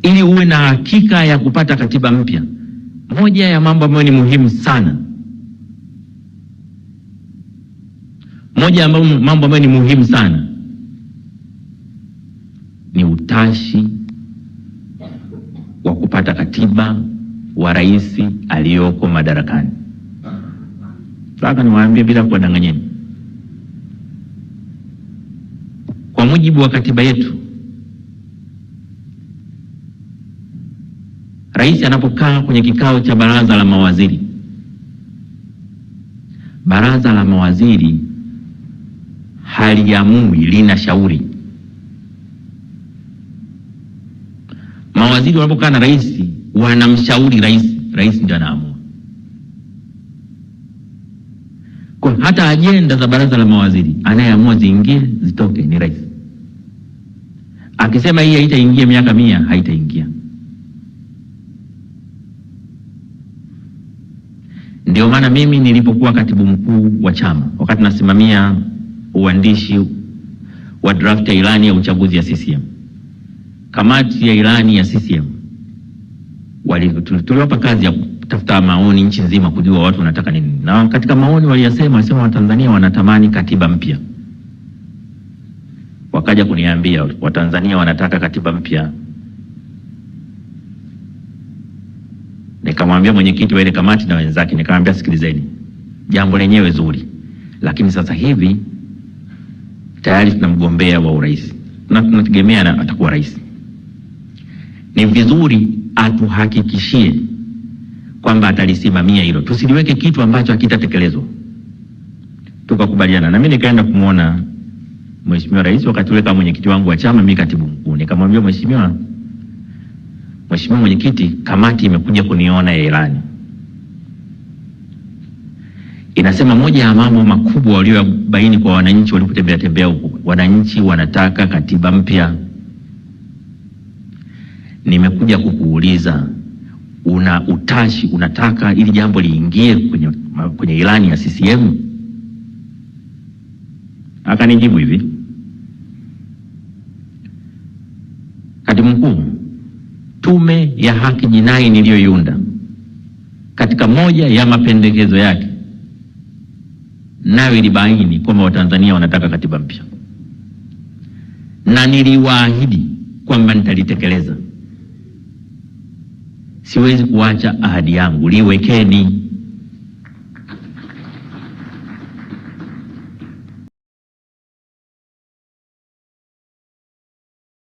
ili uwe na hakika ya kupata katiba mpya, moja ya mambo ambayo ni muhimu sana, mambo ambayo ni muhimu sana ni utashi wa kupata katiba wa rais aliyoko madarakani. Sasa niwaambie bila kuwadanganyeni, kwa mujibu wa katiba yetu, rais anapokaa kwenye kikao cha baraza la mawaziri, baraza la mawaziri haliamui, linashauri. Mawaziri wanapokaa na rais wanamshauri rais, rais ndiye anaamua. Kwa hata ajenda za baraza la mawaziri anayeamua ziingie zitoke ni rais. Akisema hii haitaingia miaka 100, haitaingia. Ndio maana mimi nilipokuwa katibu mkuu wa chama, wakati nasimamia uandishi wa draft ya ilani ya uchaguzi ya CCM, kamati ya ilani ya CCM tuliwapa kazi ya kutafuta maoni nchi nzima kujua watu wanataka nini. Na katika maoni walisema Watanzania wanatamani katiba mpya. Wakaja kuniambia Watanzania wanataka katiba mpya. Nikamwambia mwenyekiti wa ile kamati na wenzake, nikamwambia sikilizeni, jambo lenyewe zuri, lakini sasa hivi tayari tuna mgombea wa urais na tunategemea atakuwa rais. Ni vizuri atuhakikishie kwamba atalisimamia hilo, tusiliweke kitu ambacho hakitatekelezwa. Tukakubaliana, na mimi nikaenda kumuona Mheshimiwa Rais wakati ule kama mwenyekiti wangu wa chama, mimi katibu mkuu. Nikamwambia Mheshimiwa Mwenyekiti, kamati imekuja kuniona ya ilani, inasema moja ya mambo makubwa waliobaini kwa wananchi walipotembea huko, wananchi wanataka katiba mpya. Nimekuja kukuuliza, una utashi, unataka ili jambo liingie kwenye ilani ya CCM? Akanijibu hivi, katibu mkuu, tume ya haki jinai niliyoiunda katika moja ya mapendekezo yake nayo ilibaini kwamba Watanzania wanataka katiba mpya, na niliwaahidi kwamba nitalitekeleza. Siwezi kuacha ahadi yangu, liwekeni.